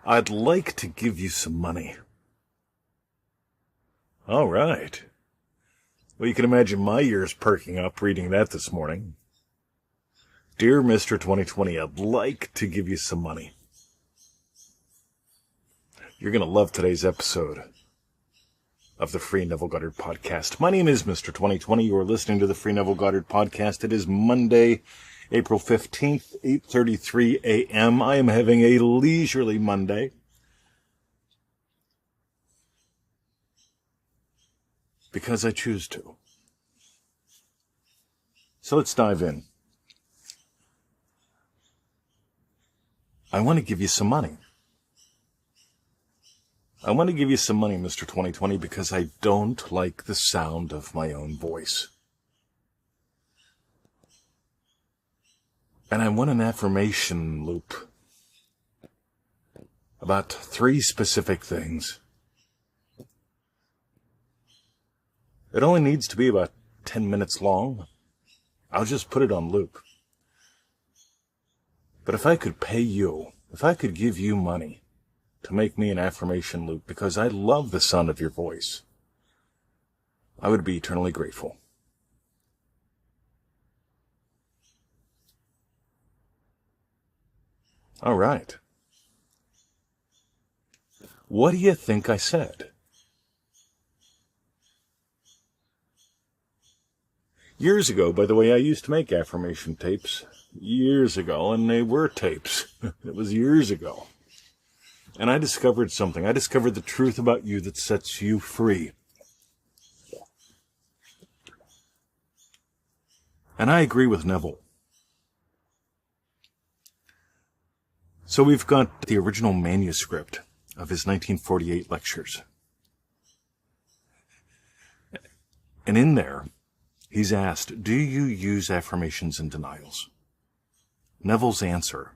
I'd like to give you some money. All right. Well, you can imagine my ears perking up reading that this morning. Dear Mr. 2020, I'd like to give you some money. You're going to love today's episode of the Free Neville Goddard podcast. My name is Mr. 2020. You are listening to the Free Neville Goddard podcast. It is Monday, April 15th, 8:33 a.m. I am having a leisurely Monday because I choose to. So let's dive in. I want to give you some money. I want to give you some money, Mr. 2020, because I don't like the sound of my own voice. And I want an affirmation loop about 3 specific things. It only needs to be about 10 minutes long. I'll just put it on loop. But if I could pay you, if I could give you money to make me an affirmation loop because I love the sound of your voice, I would be eternally grateful. All right. What do you think I said? Years ago, by the way, I used to make affirmation tapes. Years ago, and they were tapes. It was years ago. And I discovered something. I discovered the truth about you that sets you free. And I agree with Neville. So we've got the original manuscript of his 1948 lectures. And in there, he's asked, do you use affirmations and denials? Neville's answer: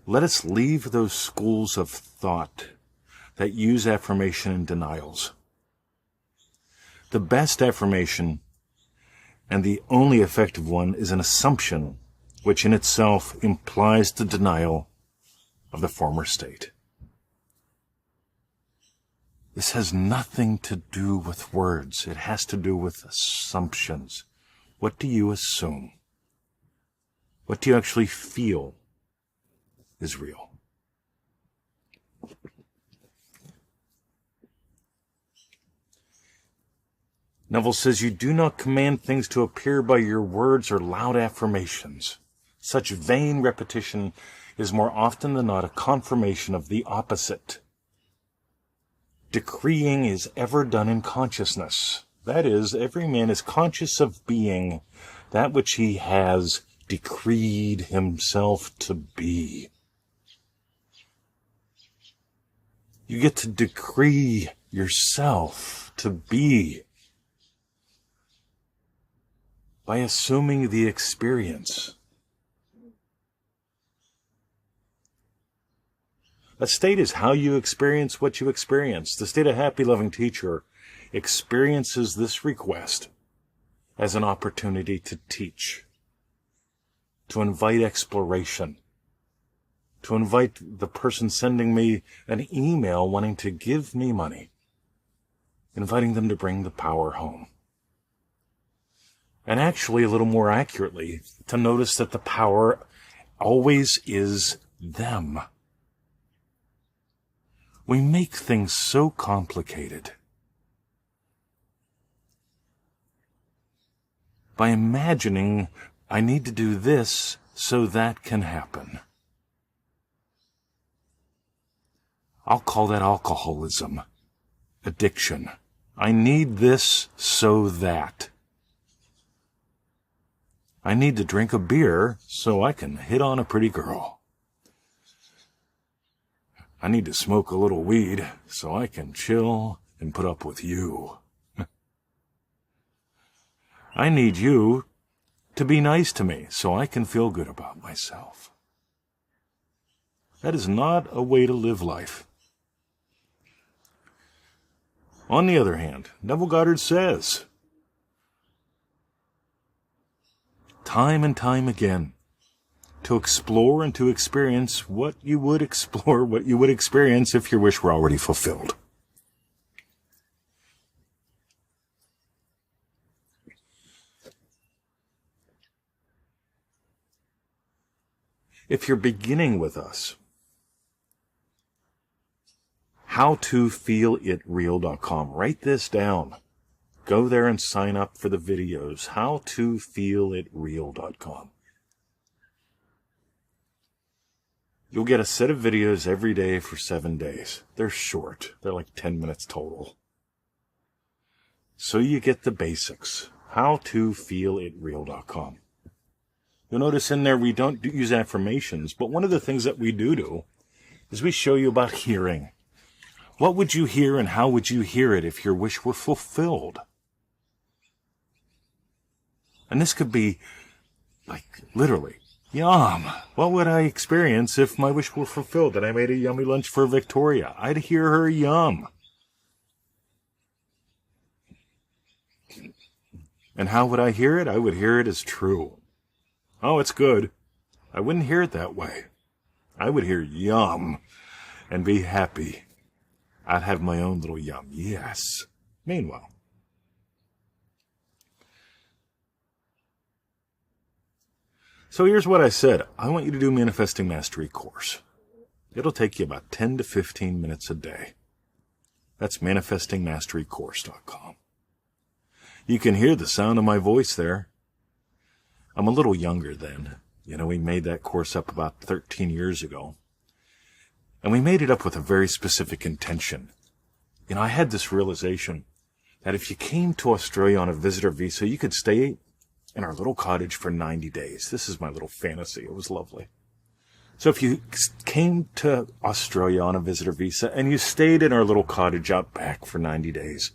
let us leave those schools of thought that use affirmation and denials. The best affirmation and the only effective one is an assumption, which in itself implies the denial of the former state. This has nothing to do with words. It has to do with assumptions. What do you assume? What do you actually feel is real? Neville says, you do not command things to appear by your words or loud affirmations. Such vain repetition is more often than not a confirmation of the opposite. Decreeing is ever done in consciousness. That is, every man is conscious of being that which he has decreed himself to be. You get to decree yourself to be by assuming the experience. A state is how you experience what you experience. The state of happy, loving teacher experiences this request as an opportunity to teach, to invite exploration, to invite the person sending me an email wanting to give me money, inviting them to bring the power home. And actually, a little more accurately, to notice that the power always is them. We make things so complicated. By imagining, I need to do this so that can happen. I'll call that alcoholism, addiction. I need this so that. I need to drink a beer so I can hit on a pretty girl. I need to smoke a little weed so I can chill and put up with you. I need you to be nice to me so I can feel good about myself. That is not a way to live life. On the other hand, Neville Goddard says, time and time again, to explore and to experience what you would experience if your wish were already fulfilled. If you're beginning with us, howtofeelitreal.com. Write this down. Go there and sign up for the videos. howtofeelitreal.com. You'll get a set of videos every day for 7 days. They're short. They're like 10 minutes total. So you get the basics. howtofeelitreal.com. You'll notice in there we don't use affirmations, but one of the things that we do is we show you about hearing. What would you hear and how would you hear it if your wish were fulfilled? And this could be, like, literally, yum. What would I experience if my wish were fulfilled and I made a yummy lunch for Victoria? I'd hear her yum. And how would I hear it? I would hear it as true. Oh, it's good. I wouldn't hear it that way. I would hear yum and be happy. I'd have my own little yum. Yes. Meanwhile, so here's what I said. I want you to do Manifesting Mastery course. It'll take you about 10 to 15 minutes a day. That's manifestingmasterycourse.com. You can hear the sound of my voice there. I'm a little younger then. We made that course up about 13 years ago. And we made it up with a very specific intention. I had this realization that if you came to Australia on a visitor visa, you could stay in our little cottage for 90 days. This is my little fantasy. It was lovely. So if you came to Australia on a visitor visa and you stayed in our little cottage out back for 90 days,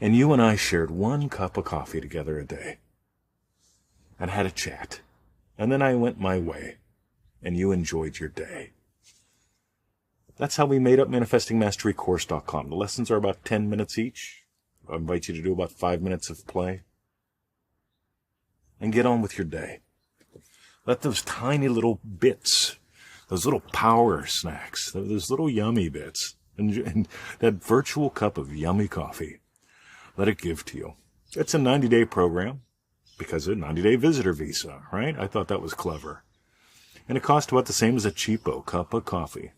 and you and I shared 1 cup of coffee together a day, and had a chat, and then I went my way, and you enjoyed your day. That's how we made up ManifestingMasteryCourse.com. The lessons are about 10 minutes each. I invite you to do about 5 minutes of play. And get on with your day. Let those tiny little bits, those little power snacks, those little yummy bits, and that virtual cup of yummy coffee, let it give to you. It's a 90-day program. Because of a 90-day visitor visa, right? I thought that was clever. And it costs about the same as a cheapo cup of coffee.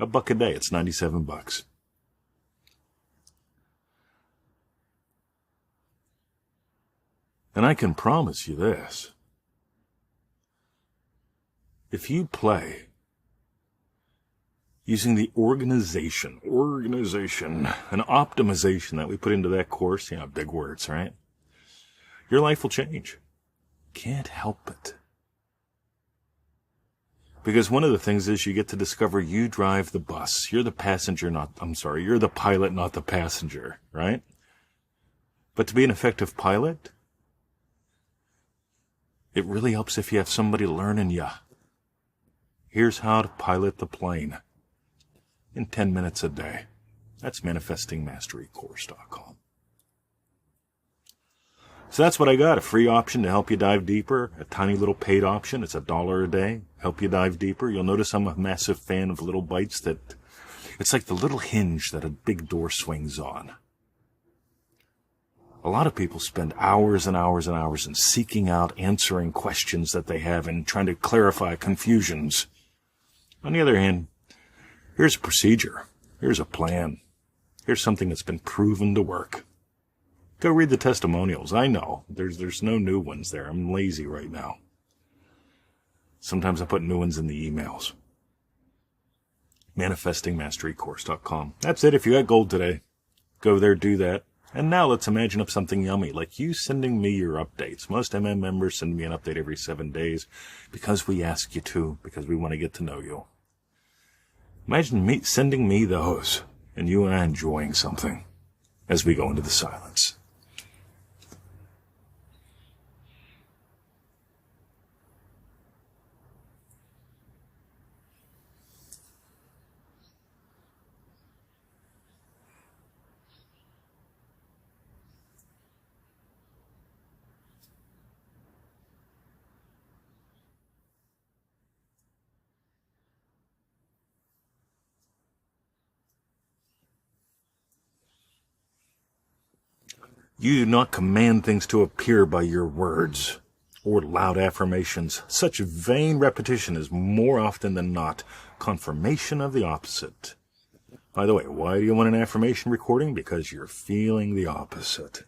$1 a day. It's $97. And I can promise you this. If you play using the organization, and optimization that we put into that course, big words, right? Your life will change. Can't help it. Because one of the things is you get to discover you drive the bus. You're the passenger, you're the pilot, not the passenger, right? But to be an effective pilot, it really helps if you have somebody learning you. Here's how to pilot the plane in 10 minutes a day. That's ManifestingMasteryCourse.com. So that's what I got, a free option to help you dive deeper, a tiny little paid option. It's $1 a day, help you dive deeper. You'll notice I'm a massive fan of little bites that, it's like the little hinge that a big door swings on. A lot of people spend hours and hours and hours in seeking out, answering questions that they have and trying to clarify confusions. On the other hand, here's a procedure. Here's a plan. Here's something that's been proven to work. Go read the testimonials. I know. There's no new ones there. I'm lazy right now. Sometimes I put new ones in the emails. ManifestingMasteryCourse.com. That's it. If you got gold today, go there, do that. And now let's imagine up something yummy, like you sending me your updates. Most MM members send me an update every 7 days because we ask you to, because we want to get to know you. Imagine sending me those and you and I enjoying something as we go into the silence. You do not command things to appear by your words or loud affirmations. Such vain repetition is more often than not confirmation of the opposite. By the way, why do you want an affirmation recording? Because you're feeling the opposite.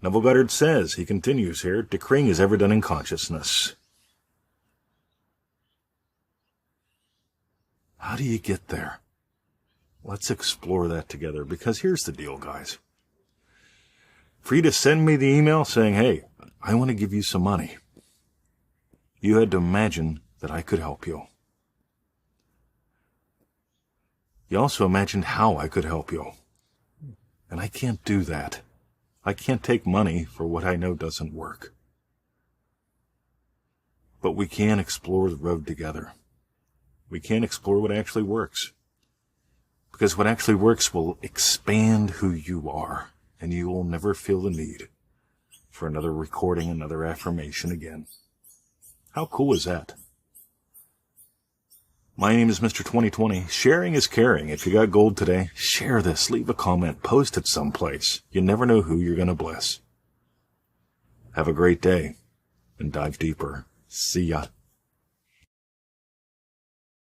Neville Goddard says, he continues here, decreeing is ever done in consciousness. How do you get there? Let's explore that together, because here's the deal, guys. For you to send me the email saying, hey, I want to give you some money, you had to imagine that I could help you. You also imagined how I could help you. And I can't do that. I can't take money for what I know doesn't work. But we can explore the road together. We can explore what actually works. Because what actually works will expand who you are, and you will never feel the need for another recording, another affirmation again. How cool is that? My name is Mr. 2020. Sharing is caring. If you got gold today, share this, leave a comment, post it someplace. You never know who you're going to bless. Have a great day and dive deeper. See ya.